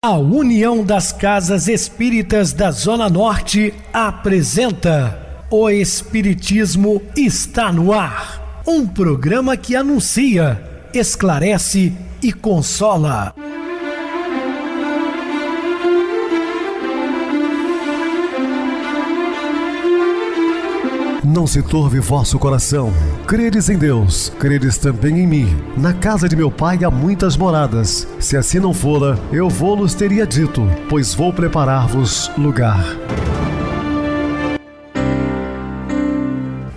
A União das Casas Espíritas da Zona Norte apresenta O Espiritismo está no ar, um programa que anuncia, esclarece e consola. Não se turve vosso coração. Credes em Deus, credes também em mim. Na casa de meu pai há muitas moradas. Se assim não fora, eu vou-los teria dito, pois vou preparar-vos lugar.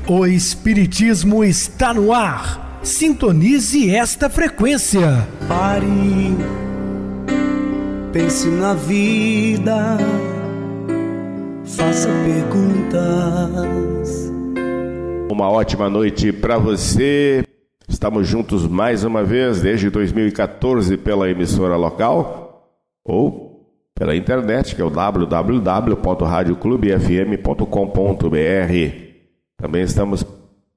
O Espiritismo está no ar. Sintonize esta frequência. Pare, pense na vida, faça perguntas. Uma ótima noite para você. Estamos juntos mais uma vez desde 2014 pela emissora local ou pela internet, que é o www.radioclubefm.com.br. Também estamos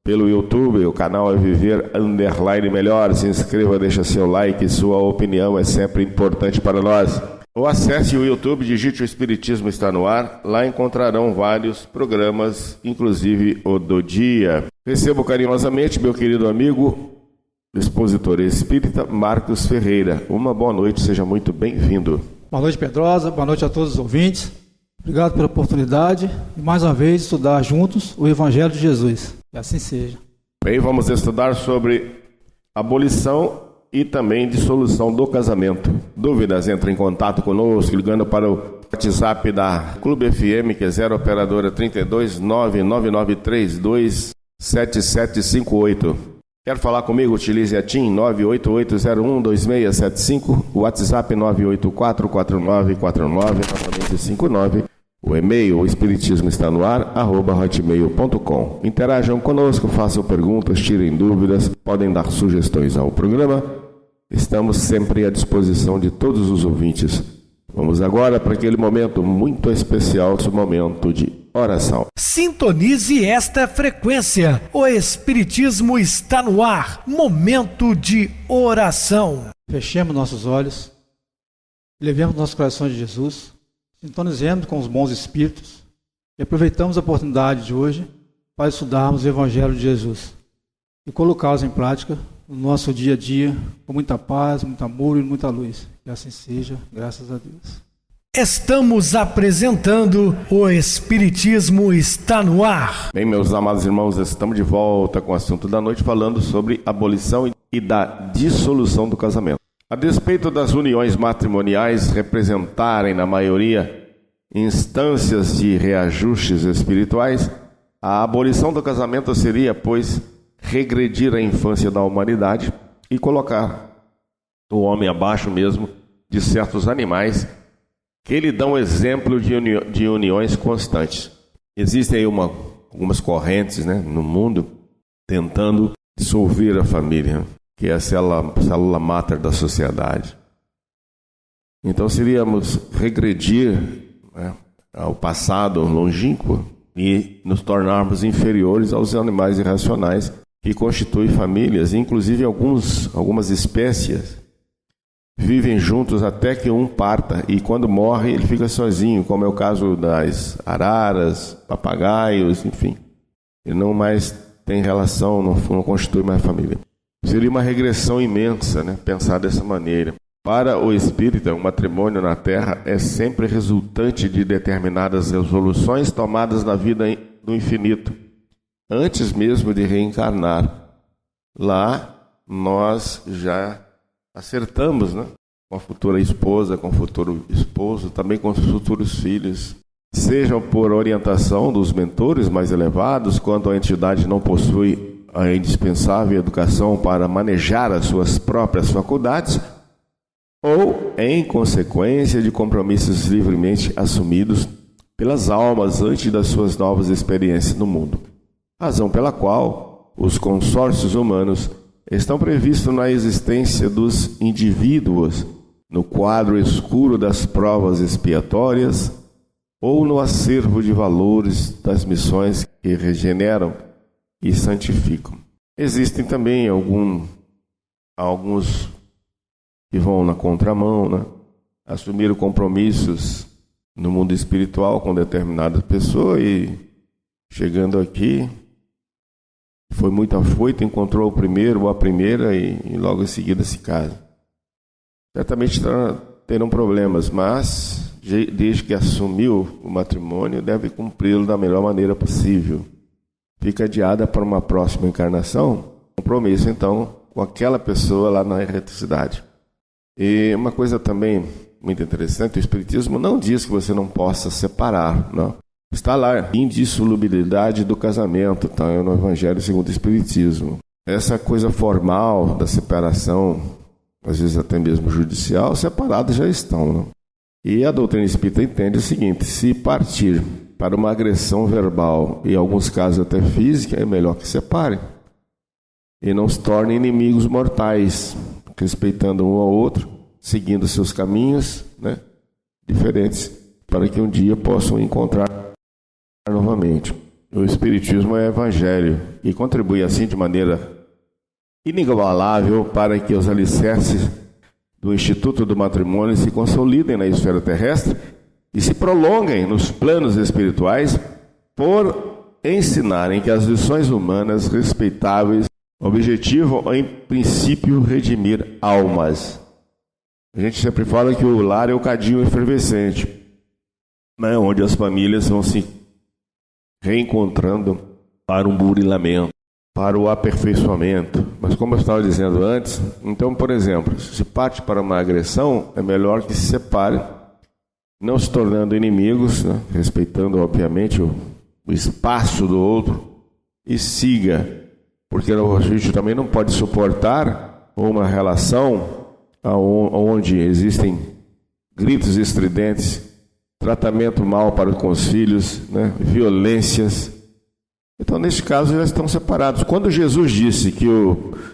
pelo YouTube, o canal é Viver _ Melhor. Se inscreva, deixa seu like, sua opinião é sempre importante para nós. Ou acesse o YouTube, digite O Espiritismo está no ar. Lá encontrarão vários programas, inclusive o do dia. Recebo carinhosamente meu querido amigo, expositor espírita Marcos Ferreira. Uma boa noite, seja muito bem-vindo. Boa noite, Pedrosa. Boa noite a todos os ouvintes. Obrigado pela oportunidade e mais uma vez estudar juntos o Evangelho de Jesus. Que assim seja. Bem, vamos estudar sobre abolição e também dissolução do casamento. Dúvidas? Entre em contato conosco ligando para o WhatsApp da Clube FM, que é 0 operadora 32 99932 7758. Quer falar comigo? Utilize a TIM 988012675, o WhatsApp 9844949, novamente 59. O e-mail, o espiritismo está no ar, @hotmail.com. Interajam conosco, façam perguntas, tirem dúvidas, podem dar sugestões ao programa. Estamos sempre à disposição de todos os ouvintes. Vamos agora para aquele momento muito especial, esse momento de oração. Sintonize esta frequência. O Espiritismo está no ar. Momento de oração. Fechemos nossos olhos, levemos nossos corações de Jesus, sintonizemos com os bons espíritos e aproveitamos a oportunidade de hoje para estudarmos o Evangelho de Jesus e colocá-los em prática no nosso dia a dia, com muita paz, muito amor e muita luz. Que assim seja, graças a Deus. Estamos apresentando O Espiritismo está no ar. Bem, meus amados irmãos, estamos de volta com o assunto da noite, falando sobre abolição e da dissolução do casamento. A despeito das uniões matrimoniais representarem, na maioria, instâncias de reajustes espirituais, a abolição do casamento seria, pois, regredir a infância da humanidade e colocar o homem abaixo mesmo de certos animais que lhe dão exemplo de uniões constantes. Existem aí algumas correntes, no mundo tentando dissolver a família, que é a célula máter da sociedade. Então seríamos regredir ao passado longínquo e nos tornarmos inferiores aos animais irracionais que constituem famílias. Inclusive algumas espécies vivem juntos até que um parta, e quando morre ele fica sozinho, como é o caso das araras, papagaios, enfim. Ele não mais tem relação, não constitui mais família. Seria uma regressão imensa, pensar dessa maneira. Para o espírita, o matrimônio na Terra é sempre resultante de determinadas resoluções tomadas na vida do infinito, antes mesmo de reencarnar. Lá nós já acertamos, com a futura esposa, com o futuro esposo, também com os futuros filhos. Sejam por orientação dos mentores mais elevados, quando a entidade não possui a indispensável educação para manejar as suas próprias faculdades, ou em consequência de compromissos livremente assumidos pelas almas antes das suas novas experiências no mundo. Razão pela qual os consórcios humanos estão previstos na existência dos indivíduos no quadro escuro das provas expiatórias ou no acervo de valores das missões que regeneram e santificam. Existem também alguns que vão na contramão, assumiram compromissos no mundo espiritual com determinada pessoa e chegando aqui foi muito afoito, encontrou o primeiro ou a primeira e logo em seguida se casa. Certamente terão problemas, mas desde que assumiu o matrimônio deve cumpri-lo da melhor maneira possível. Fica adiada para uma próxima encarnação, compromisso então com aquela pessoa lá na erreticidade. E uma coisa também muito interessante, o Espiritismo não diz que você não possa separar, não. Está lá, indissolubilidade do casamento, tá? É no Evangelho segundo o Espiritismo. Essa coisa formal da separação, às vezes até mesmo judicial, separados já estão, não? E a doutrina espírita entende o seguinte: se partir para uma agressão verbal, e em alguns casos até física, é melhor que separe. E não se tornem inimigos mortais, respeitando um ao outro, seguindo seus caminhos, né, diferentes, para que um dia possam encontrar novamente. O Espiritismo é evangelho e contribui assim de maneira inigualável para que os alicerces do Instituto do Matrimônio se consolidem na esfera terrestre e se prolonguem nos planos espirituais por ensinarem que as lições humanas respeitáveis objetivam em princípio redimir almas. A gente sempre fala que o lar é o cadinho efervescente, né, onde as famílias vão se reencontrando para um burilamento, para o aperfeiçoamento. Mas como eu estava dizendo antes, então, por exemplo, se parte para uma agressão, é melhor que se separe, não se tornando inimigos, né, respeitando obviamente o espaço do outro, e siga, porque a gente também não pode suportar uma relação onde existem gritos estridentes, tratamento mal para com os filhos, né, violências. Então, neste caso, já estão separados. Quando Jesus disse que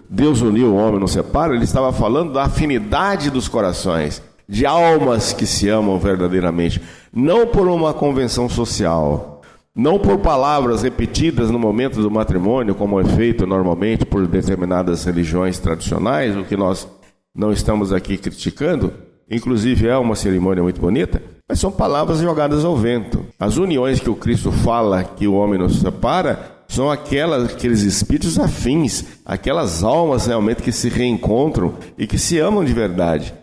Deus uniu o homem não separa, ele estava falando da afinidade dos corações, de almas que se amam verdadeiramente, não por uma convenção social, não por palavras repetidas no momento do matrimônio, como é feito normalmente por determinadas religiões tradicionais, o que nós não estamos aqui criticando. Inclusive é uma cerimônia muito bonita, mas são palavras jogadas ao vento. As uniões que o Cristo fala que o homem nos separa são aqueles espíritos afins, aquelas almas realmente que se reencontram e que se amam de verdade,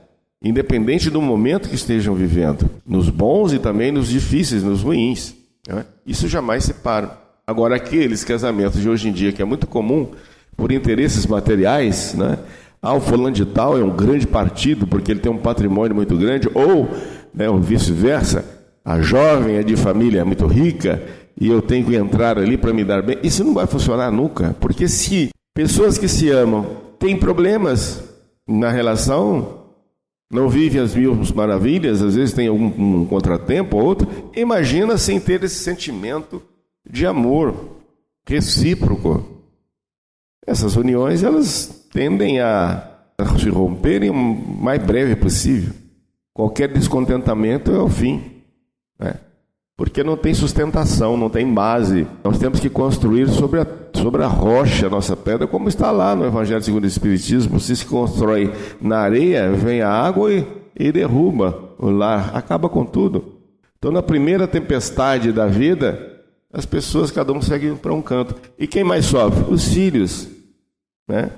independente do momento que estejam vivendo, nos bons e também nos difíceis, nos ruins, né? Isso jamais separa. Agora, aqueles casamentos de hoje em dia, que é muito comum por interesses materiais, né? O fulano de tal é um grande partido porque ele tem um patrimônio muito grande, ou, né, ou vice-versa, a jovem é de família muito rica e eu tenho que entrar ali para me dar bem. Isso não vai funcionar nunca, porque se pessoas que se amam têm problemas na relação, não vivem as mil maravilhas, às vezes tem algum contratempo ou outro, imagina sem ter esse sentimento de amor recíproco. Essas uniões, elas tendem a se romperem o mais breve possível. Qualquer descontentamento é o fim, né? Porque não tem sustentação, não tem base. Nós temos que construir sobre a rocha a nossa pedra, como está lá no Evangelho segundo o Espiritismo. Se constrói na areia, vem a água e derruba o lar, acaba com tudo. Então, na primeira tempestade da vida, as pessoas, cada um segue para um canto. E quem mais sofre? Os filhos, né?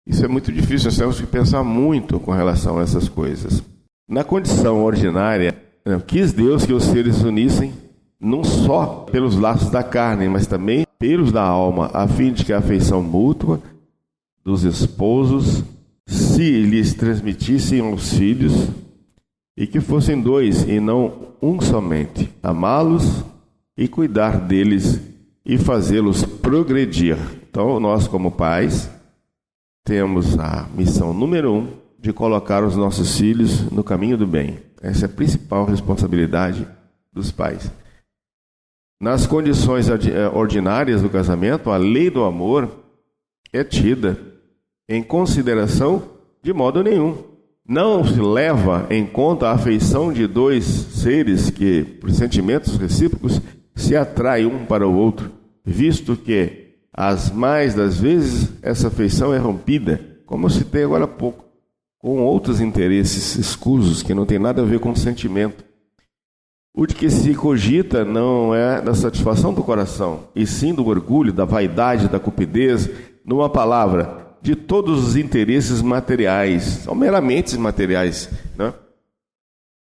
Isso é muito difícil, nós temos que pensar muito com relação a essas coisas. Na condição ordinária, quis Deus que os seres unissem não só pelos laços da carne, mas também pelos da alma, a fim de que a afeição mútua dos esposos se lhes transmitissem aos filhos e que fossem dois e não um somente, amá-los e cuidar deles e fazê-los progredir. Então, nós como pais temos a missão número 1 de colocar os nossos filhos no caminho do bem. Essa é a principal responsabilidade dos pais. Nas condições ordinárias do casamento, a lei do amor é tida em consideração de modo nenhum. Não se leva em conta a afeição de dois seres que, por sentimentos recíprocos, se atraem um para o outro, visto que as mais das vezes essa afeição é rompida, como eu citei agora há pouco, com outros interesses escusos que não tem nada a ver com o sentimento. O de que se cogita não é da satisfação do coração, e sim do orgulho, da vaidade, da cupidez, numa palavra, de todos os interesses materiais, são meramente materiais, né?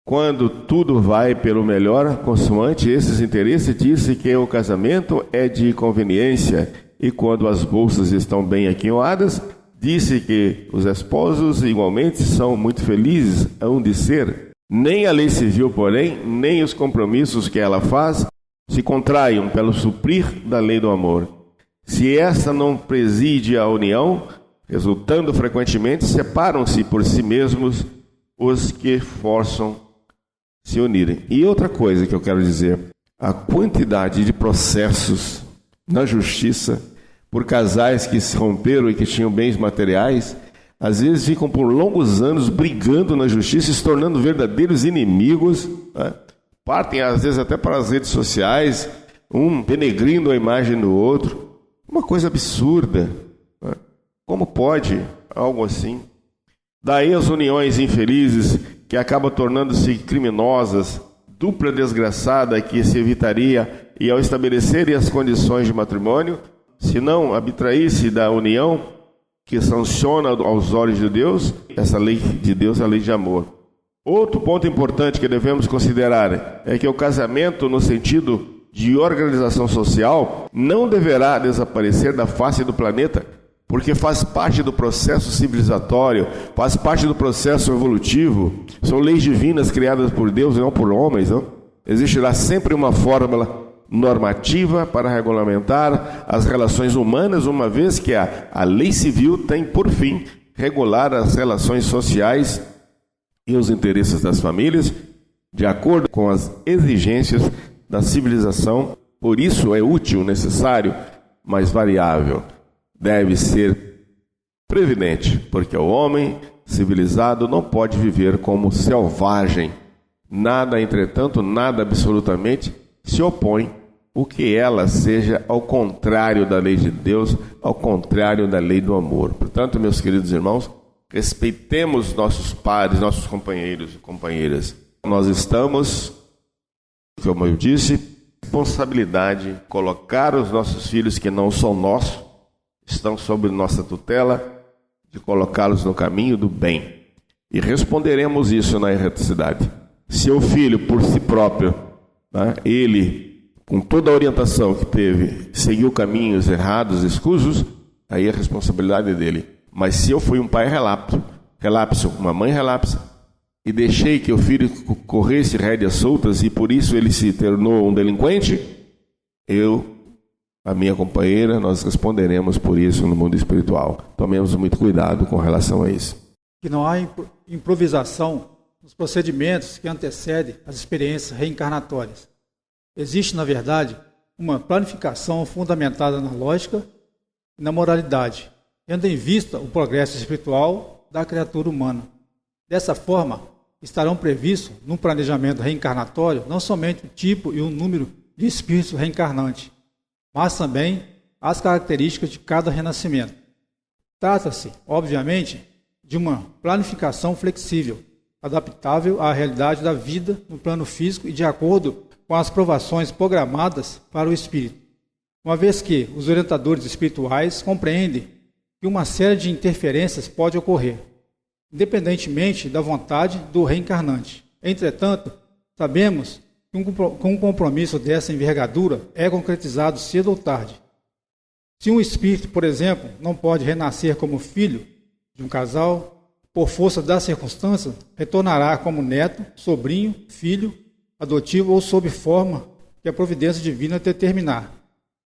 Quando tudo vai pelo melhor, consoante esses interesses, disse que o casamento é de conveniência, e quando as bolsas estão bem aquinhoadas, disse que os esposos igualmente são muito felizes, hão de ser. Nem a lei civil, porém, nem os compromissos que ela faz se contraiam pelo suprir da lei do amor. Se esta não preside a união, resultando frequentemente, separam-se por si mesmos os que forçam se unirem. E outra coisa que eu quero dizer, a quantidade de processos na justiça por casais que se romperam e que tinham bens materiais, às vezes ficam por longos anos brigando na justiça, se tornando verdadeiros inimigos, né? Partem às vezes até para as redes sociais, um denegrindo a imagem do outro. Uma coisa absurda, né? Como pode algo assim? Daí as uniões infelizes que acabam tornando-se criminosas, dupla desgraçada que se evitaria, e ao estabelecerem as condições de matrimônio, se não abstrair-se da união que sanciona aos olhos de Deus, essa lei de Deus é a lei de amor. Outro ponto importante que devemos considerar é que o casamento, no sentido de organização social, não deverá desaparecer da face do planeta, porque faz parte do processo civilizatório, faz parte do processo evolutivo, são leis divinas criadas por Deus e não por homens, não? Existirá sempre uma fórmula normativa para regulamentar as relações humanas, uma vez que a lei civil tem por fim regular as relações sociais e os interesses das famílias, de acordo com as exigências da civilização. Por isso é útil, necessário, mas variável. Deve ser previdente, porque o homem civilizado não pode viver como selvagem. Nada, entretanto, nada absolutamente se opõe o que ela seja ao contrário da lei de Deus, ao contrário da lei do amor. Portanto, meus queridos irmãos, respeitemos nossos pares, nossos companheiros e companheiras. Nós estamos, como eu disse, responsabilidade de colocar os nossos filhos que não são nossos, estão sob nossa tutela, de colocá-los no caminho do bem. E responderemos isso na erraticidade. Se o filho, por si próprio, né, ele, com toda a orientação que teve, seguiu caminhos errados, escusos, aí a responsabilidade é dele. Mas se eu fui um pai relapso, uma mãe relapsa, e deixei que o filho corresse rédeas soltas e por isso ele se tornou um delinquente, a minha companheira, nós responderemos por isso no mundo espiritual. Tomemos muito cuidado com relação a isso. Que não há improvisação nos procedimentos que antecedem as experiências reencarnatórias. Existe, na verdade, uma planificação fundamentada na lógica e na moralidade, tendo em vista o progresso espiritual da criatura humana. Dessa forma, estarão previstos no planejamento reencarnatório não somente o tipo e o número de espíritos reencarnantes, mas também as características de cada renascimento. Trata-se, obviamente, de uma planificação flexível, adaptável à realidade da vida no plano físico e de acordo com as provações programadas para o espírito, uma vez que os orientadores espirituais compreendem que uma série de interferências pode ocorrer, independentemente da vontade do reencarnante. Entretanto, sabemos que um compromisso dessa envergadura é concretizado cedo ou tarde. Se um espírito, por exemplo, não pode renascer como filho de um casal, por força das circunstâncias, retornará como neto, sobrinho, filho, adotivo ou sob forma que a providência divina determinar.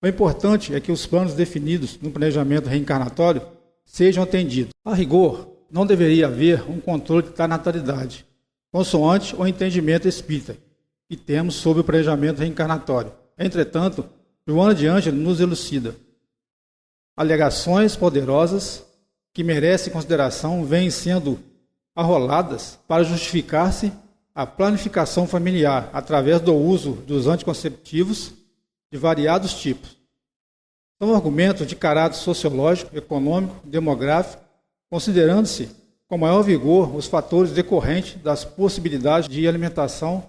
O importante é que os planos definidos no planejamento reencarnatório sejam atendidos. A rigor, não deveria haver um controle da natalidade, consoante o entendimento espírita que temos sobre o planejamento reencarnatório. Entretanto, Joana de Ângeles nos elucida. Alegações poderosas que merecem consideração vêm sendo arroladas para justificar-se a planificação familiar através do uso dos anticonceptivos de variados tipos. São argumentos de caráter sociológico, econômico, demográfico, considerando-se com maior vigor os fatores decorrentes das possibilidades de alimentação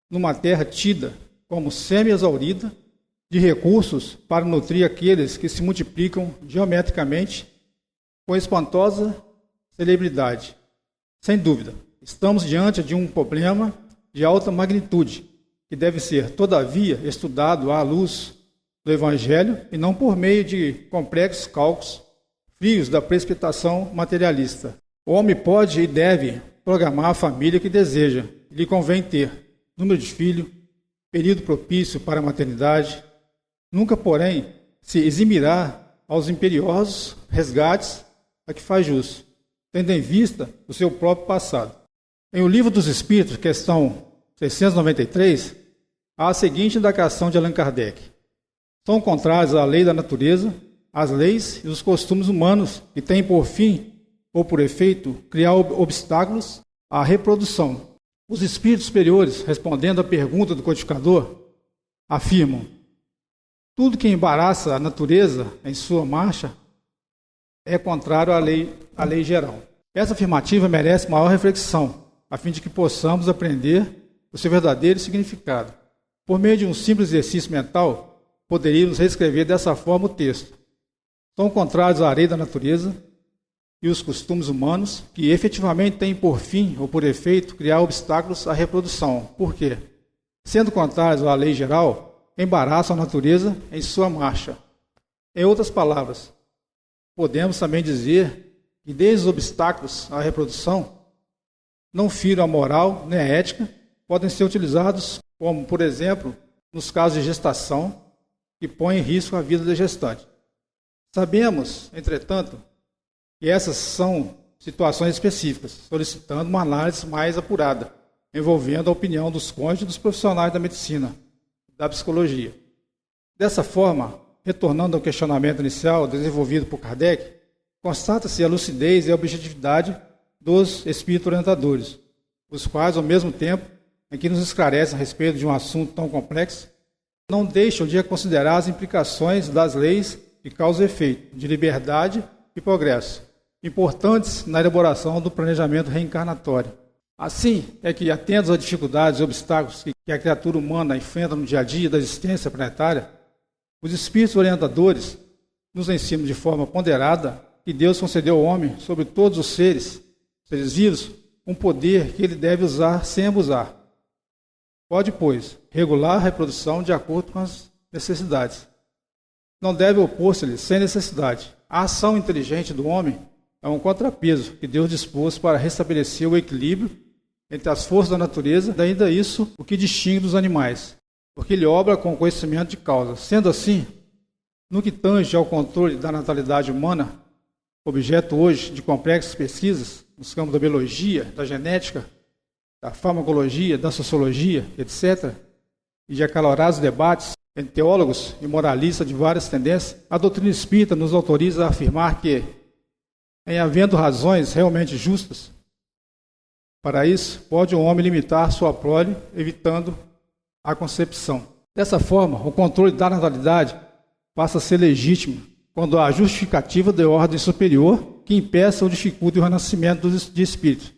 numa terra tida como semi-exaurida de recursos para nutrir aqueles que se multiplicam geometricamente com espantosa celeridade. Sem dúvida, estamos diante de um problema de alta magnitude, que deve ser, todavia, estudado à luz do Evangelho e não por meio de complexos cálculos frios da precipitação materialista. O homem pode e deve programar a família que deseja, e lhe convém ter número de filhos, período propício para a maternidade. Nunca, porém, se eximirá aos imperiosos resgates a que faz jus, tendo em vista o seu próprio passado. Em O Livro dos Espíritos, questão 693, há a seguinte indagação de Allan Kardec: são contrários à lei da natureza, as leis e os costumes humanos que têm por fim ou por efeito criar obstáculos à reprodução. Os espíritos superiores, respondendo à pergunta do codificador, afirmam: tudo que embaraça a natureza em sua marcha é contrário à lei geral. Essa afirmativa merece maior reflexão, a fim de que possamos aprender o seu verdadeiro significado. Por meio de um simples exercício mental, poderíamos reescrever dessa forma o texto: são contrários à lei da natureza e os costumes humanos que efetivamente têm por fim ou por efeito criar obstáculos à reprodução. Por quê? Sendo contrários à lei geral, embaraçam a natureza em sua marcha. Em outras palavras, podemos também dizer que desde os obstáculos à reprodução não firam a moral nem a ética, podem ser utilizados como, por exemplo, nos casos de gestação, que põem em risco a vida da gestante. Sabemos, entretanto, que essas são situações específicas, solicitando uma análise mais apurada, envolvendo a opinião dos cônjuges e dos profissionais da medicina, da psicologia. Dessa forma, retornando ao questionamento inicial desenvolvido por Kardec, constata-se a lucidez e a objetividade dos espíritos orientadores, os quais, ao mesmo tempo em que nos esclarecem a respeito de um assunto tão complexo, não deixam de considerar as implicações das leis de causa e efeito, de liberdade e progresso, importantes na elaboração do planejamento reencarnatório. Assim é que, atentos às dificuldades e obstáculos que a criatura humana enfrenta no dia a dia da existência planetária, os espíritos orientadores nos ensinam de forma ponderada que Deus concedeu ao homem, sobre todos os seres vivos, um poder que ele deve usar sem abusar. Pode, pois, regular a reprodução de acordo com as necessidades. Não deve opor-se-lhe sem necessidade. A ação inteligente do homem é um contrapeso que Deus dispôs para restabelecer o equilíbrio entre as forças da natureza, e ainda isso o que distingue dos animais, porque ele obra com conhecimento de causa. Sendo assim, no que tange ao controle da natalidade humana, objeto hoje de complexas pesquisas nos campos da biologia, da genética, da farmacologia, da sociologia, etc., e de acalorados debates entre teólogos e moralistas de várias tendências, a doutrina espírita nos autoriza a afirmar que, em havendo razões realmente justas, para isso, pode o homem limitar sua prole, evitando a concepção. Dessa forma, o controle da natalidade passa a ser legítimo quando há justificativa de ordem superior que impeça ou dificulte o renascimento de espíritos.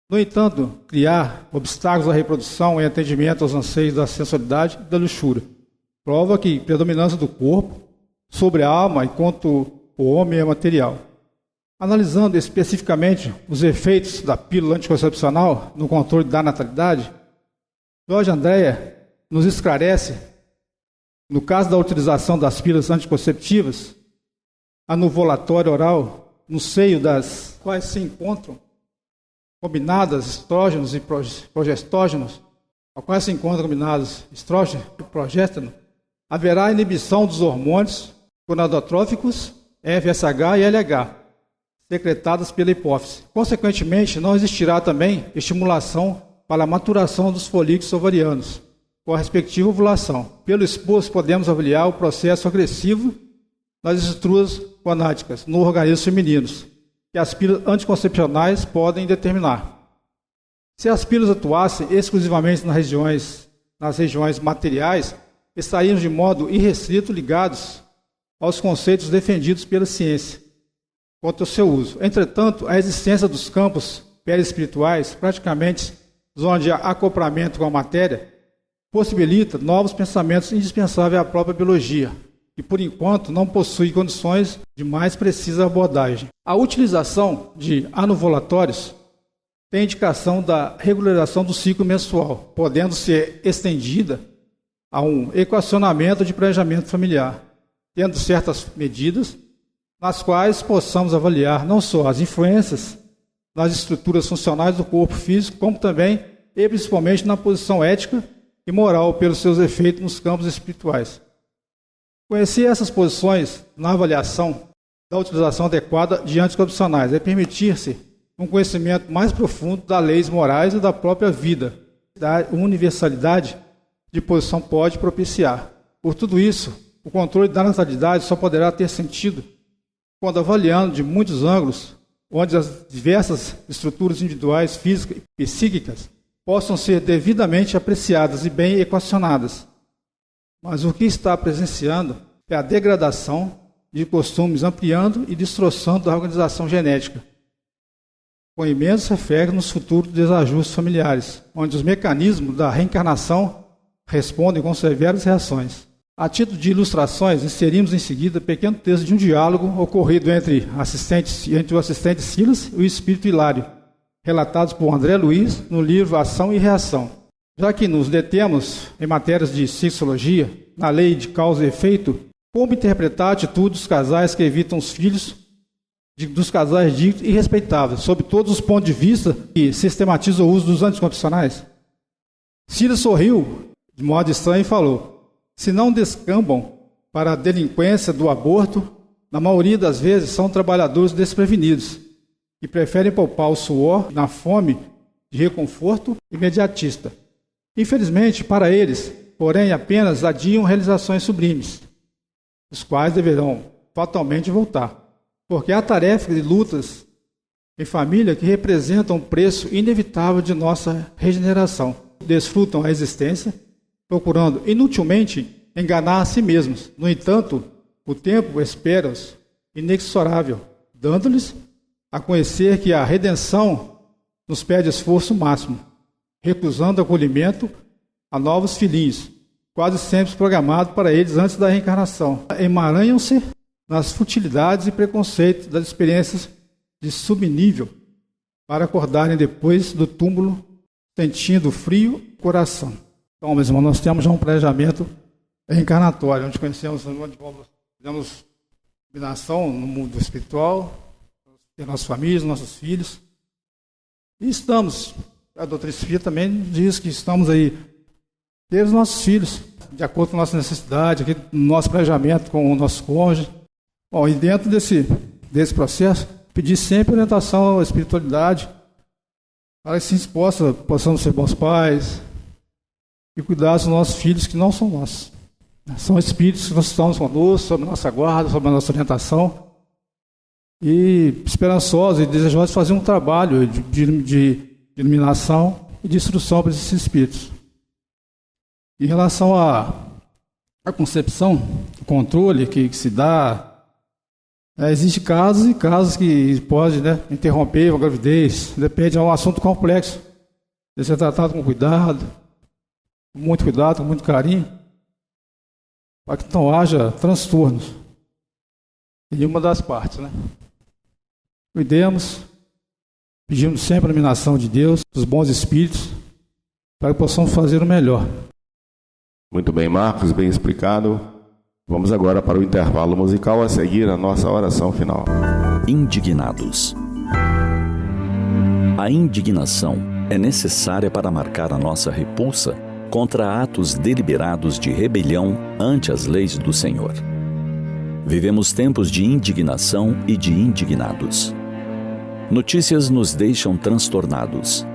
No entanto, criar obstáculos à reprodução em atendimento aos anseios da sensualidade e da luxúria prova que predominância do corpo sobre a alma enquanto o homem é material. Analisando especificamente os efeitos da pílula anticoncepcional no controle da natalidade, Jorge Andréa nos esclarece, no caso da utilização das pílulas anticonceptivas, anovulatória oral, no seio das quais se encontram combinadas estrógenos e progestógenos, ao quais se encontram combinados estrógeno e progestógeno, haverá inibição dos hormônios gonadotróficos FSH e LH, secretados pela hipófise. Consequentemente, não existirá também estimulação para a maturação dos folículos ovarianos, com a respectiva ovulação. Pelo exposto, podemos avaliar o processo agressivo das estruturas gonáticas no organismo femininos, que as pílulas anticoncepcionais podem determinar. Se as pílulas atuassem exclusivamente nas regiões materiais, estaríamos de modo irrestrito ligados aos conceitos defendidos pela ciência, quanto ao seu uso. Entretanto, a existência dos campos perispirituais, praticamente zona de acoplamento com a matéria, possibilita novos pensamentos indispensáveis à própria biologia, e por enquanto não possui condições de mais precisa abordagem. A utilização de anovulatórios tem indicação da regularização do ciclo menstrual, podendo ser estendida a um equacionamento de planejamento familiar, tendo certas medidas nas quais possamos avaliar não só as influências nas estruturas funcionais do corpo físico, como também e principalmente na posição ética e moral pelos seus efeitos nos campos espirituais. Conhecer essas posições na avaliação da utilização adequada de anticoncepcionais é permitir-se um conhecimento mais profundo das leis morais e da própria vida. Da universalidade de posição pode propiciar. Por tudo isso, o controle da natalidade só poderá ter sentido quando avaliando de muitos ângulos, onde as diversas estruturas individuais, físicas e psíquicas possam ser devidamente apreciadas e bem equacionadas. Mas o que está presenciando é a degradação de costumes, ampliando e destroçando a organização genética, com imensos reflexos nos futuros desajustes familiares, onde os mecanismos da reencarnação respondem com severas reações. A título de ilustrações, inserimos em seguida pequeno texto de um diálogo ocorrido entre o assistente Silas e o espírito Hilário, relatados por André Luiz no livro Ação e Reação. Já que nos detemos em matérias de sexologia, na lei de causa e efeito, como interpretar a atitude dos casais que evitam os filhos dos casais dignos e respeitáveis, sob todos os pontos de vista que sistematizam o uso dos anticoncepcionais? Silas sorriu de modo estranho e falou: se não descambam para a delinquência do aborto, na maioria das vezes são trabalhadores desprevenidos, que preferem poupar o suor na fome de reconforto imediatista. Infelizmente, para eles, porém, apenas adiam realizações sublimes, os quais deverão fatalmente voltar, porque há tarefa de lutas em família que representam um preço inevitável de nossa regeneração. Desfrutam a existência, procurando inutilmente enganar a si mesmos. No entanto, o tempo espera-os inexorável, dando-lhes a conhecer que a redenção nos pede esforço máximo, recusando acolhimento a novos filhinhos, quase sempre programado para eles antes da reencarnação. Emaranham-se nas futilidades e preconceitos das experiências de subnível, para acordarem depois do túmulo, sentindo frio coração. Então, meus irmãos, nós temos já um planejamento reencarnatório, onde conhecemos, onde fizemos combinação no mundo espiritual, ter nossas famílias, nossos filhos. E estamos, a doutrina espírita também diz que estamos aí, ter os nossos filhos, de acordo com a nossa necessidade, aqui, no nosso planejamento com o nosso cônjuge. Bom, e dentro desse processo, pedir sempre orientação à espiritualidade, para que assim possamos ser bons pais e cuidar dos nossos filhos que não são nossos. São espíritos que nós estamos conosco, sob nossa guarda, sob a nossa orientação, e esperançosos e desejosos de fazer um trabalho de iluminação e de instrução para esses espíritos. Em relação à concepção, o controle que se dá, existem casos e casos que pode interromper a gravidez, depende, é um assunto complexo, deve ser tratado com cuidado, com muito carinho, para que não haja transtornos em nenhuma das partes, Cuidemos, pedimos sempre a iluminação de Deus, dos bons espíritos, para que possamos fazer o melhor. Muito bem, Marcos, bem explicado. Vamos agora para o intervalo musical, a seguir a nossa oração final. Indignados. A indignação é necessária para marcar a nossa repulsa contra atos deliberados de rebelião ante as leis do Senhor. Vivemos tempos de indignação e de indignados. Notícias nos deixam transtornados.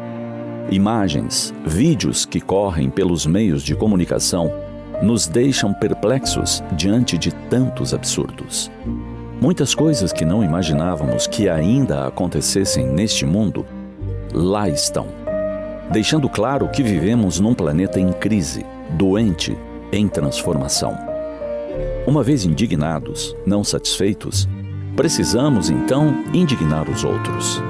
Imagens, vídeos que correm pelos meios de comunicação nos deixam perplexos diante de tantos absurdos. Muitas coisas que não imaginávamos que ainda acontecessem neste mundo, lá estão, deixando claro que vivemos num planeta em crise, doente, em transformação. Uma vez indignados, não satisfeitos, precisamos então indignar os outros.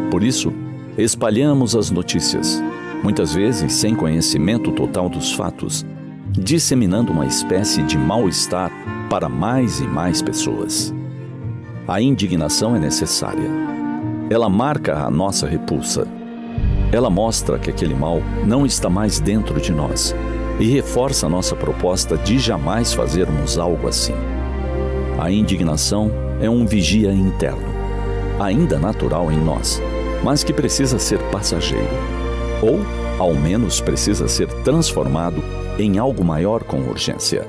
Por isso, espalhamos as notícias, muitas vezes sem conhecimento total dos fatos, disseminando uma espécie de mal-estar para mais e mais pessoas. A indignação é necessária. Ela marca a nossa repulsa. Ela mostra que aquele mal não está mais dentro de nós e reforça a nossa proposta de jamais fazermos algo assim. A indignação é um vigia interno, ainda natural em nós, mas que precisa ser passageiro, ou, ao menos, precisa ser transformado em algo maior com urgência.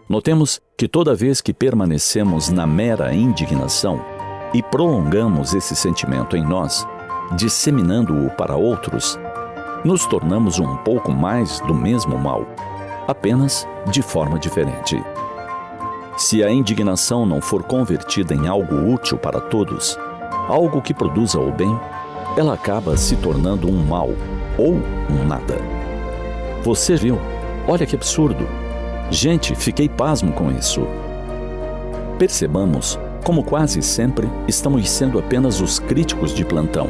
Notemos que toda vez que permanecemos na mera indignação e prolongamos esse sentimento em nós, disseminando-o para outros, nos tornamos um pouco mais do mesmo mal, apenas de forma diferente. Se a indignação não for convertida em algo útil para todos, algo que produza o bem, ela acaba se tornando um mal ou um nada. Você viu? Olha que absurdo! Gente, fiquei pasmo com isso. Percebamos como quase sempre estamos sendo apenas os críticos de plantão,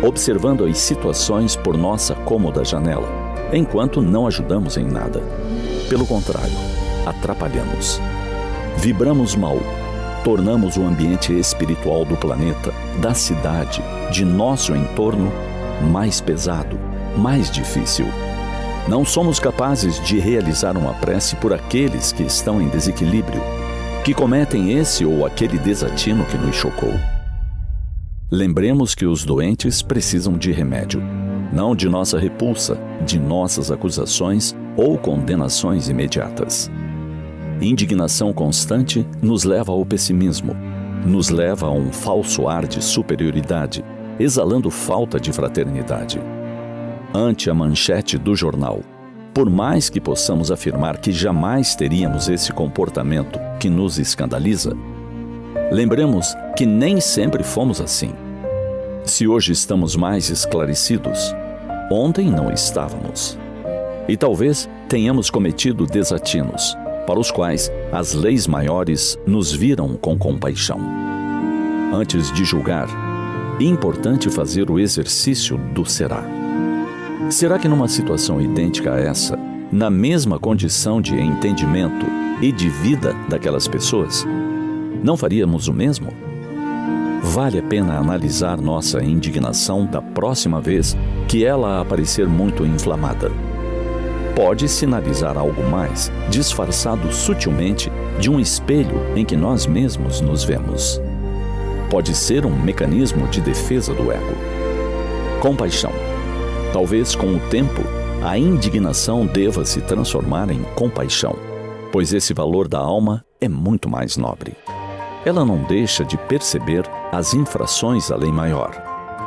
observando as situações por nossa cômoda janela, enquanto não ajudamos em nada. Pelo contrário, atrapalhamos. Vibramos mal, tornamos o ambiente espiritual do planeta, da cidade, de nosso entorno, mais pesado, mais difícil. Não somos capazes de realizar uma prece por aqueles que estão em desequilíbrio, que cometem esse ou aquele desatino que nos chocou. Lembremos que os doentes precisam de remédio, não de nossa repulsa, de nossas acusações ou condenações imediatas. Indignação constante nos leva ao pessimismo, nos leva a um falso ar de superioridade, exalando falta de fraternidade. Ante a manchete do jornal, por mais que possamos afirmar que jamais teríamos esse comportamento que nos escandaliza, lembremos que nem sempre fomos assim. Se hoje estamos mais esclarecidos, ontem não estávamos. E talvez tenhamos cometido desatinos, para os quais as leis maiores nos viram com compaixão. Antes de julgar, é importante fazer o exercício do será. Será que numa situação idêntica a essa, na mesma condição de entendimento e de vida daquelas pessoas, não faríamos o mesmo? Vale a pena analisar nossa indignação da próxima vez que ela aparecer muito inflamada. Pode sinalizar algo mais, disfarçado sutilmente de um espelho em que nós mesmos nos vemos. Pode ser um mecanismo de defesa do ego. Compaixão. Talvez com o tempo, a indignação deva se transformar em compaixão, pois esse valor da alma é muito mais nobre. Ela não deixa de perceber as infrações à lei maior,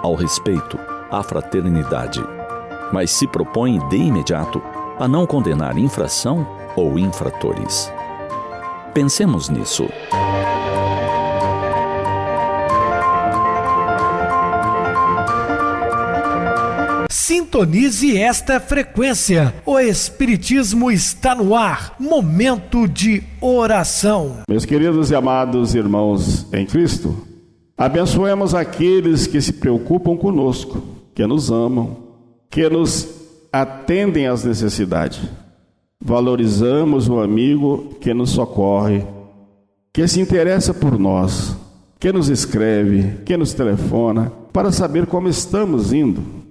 ao respeito, à fraternidade, mas se propõe de imediato a não condenar infração ou infratores. Pensemos nisso. Sintonize esta frequência. O Espiritismo está no ar. Momento de oração. Meus queridos e amados irmãos em Cristo, abençoemos aqueles que se preocupam conosco, que nos amam, que nos atendem às necessidades. Valorizamos o amigo que nos socorre, que se interessa por nós, que nos escreve, que nos telefona, para saber como estamos indo.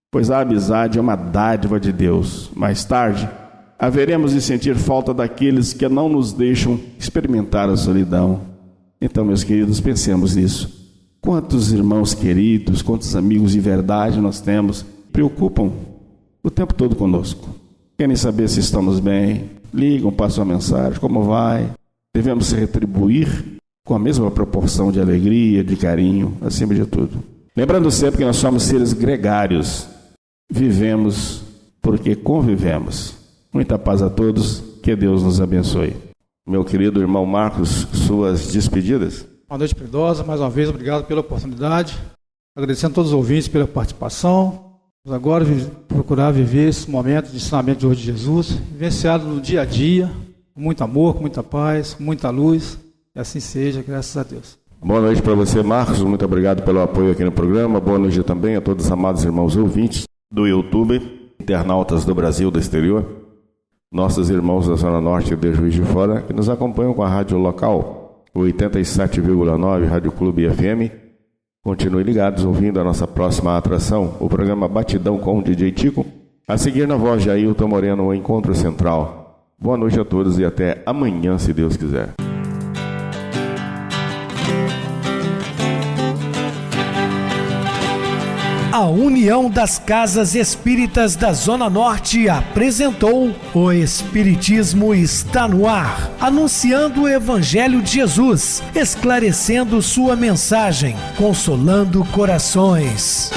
Pois a amizade é uma dádiva de Deus. Mais tarde, haveremos de sentir falta daqueles que não nos deixam experimentar a solidão. Então, meus queridos, pensemos nisso. Quantos irmãos queridos, quantos amigos de verdade nós temos, preocupam o tempo todo conosco. Querem saber se estamos bem, ligam, passam a mensagem, como vai? Devemos retribuir com a mesma proporção de alegria, de carinho, acima de tudo. Lembrando sempre que nós somos seres gregários. Vivemos porque convivemos. Muita paz a todos, que Deus nos abençoe. Meu querido irmão Marcos, suas despedidas. Boa noite, Piedosa. Mais uma vez, obrigado pela oportunidade. Agradecendo a todos os ouvintes pela participação. Vamos agora procurar viver esse momento de ensinamento de hoje de Jesus, vivenciado no dia a dia, com muito amor, com muita paz, com muita luz, E assim seja, graças a Deus. Boa noite para você, Marcos. Muito obrigado pelo apoio aqui no programa. Boa noite também a todos os amados irmãos ouvintes do YouTube, internautas do Brasil, do exterior, nossos irmãos da Zona Norte e de Juiz de Fora, que nos acompanham com a rádio local, o 87,9 Rádio Clube FM. Continuem ligados, ouvindo a nossa próxima atração, o programa Batidão com o DJ Tico. A seguir, na voz de Ailton Moreno, o Encontro Central. Boa noite a todos e até amanhã, se Deus quiser. A União das Casas Espíritas da Zona Norte apresentou O Espiritismo Está no Ar, anunciando o Evangelho de Jesus, esclarecendo sua mensagem, consolando corações.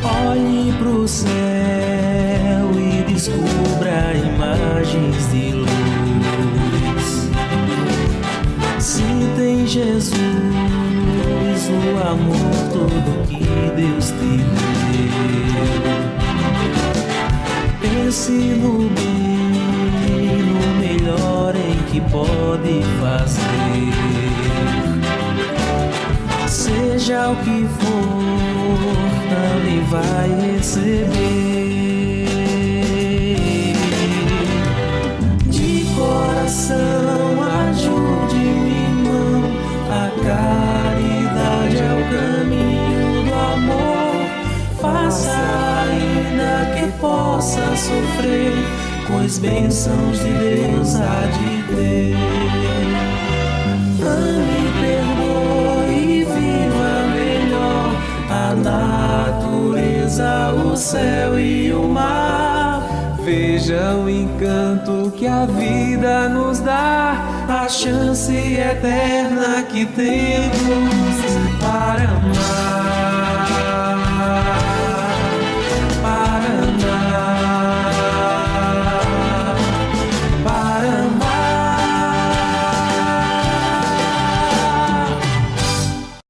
Olhe pro céu e descubra imagens de luz. Sinta em Jesus o amor todo que Deus te deu. Pense no bem, no melhor em que pode fazer. Seja o que for, também vai receber. De coração, ajude-me, irmão, a caridade é o caminho do amor. Faça ainda que possa sofrer, pois bênçãos de Deus há de ter. Ame, perdoe e viva melhor a natureza, o céu e o mar. Veja o encanto que a vida nos dá, a chance eterna que temos para amar.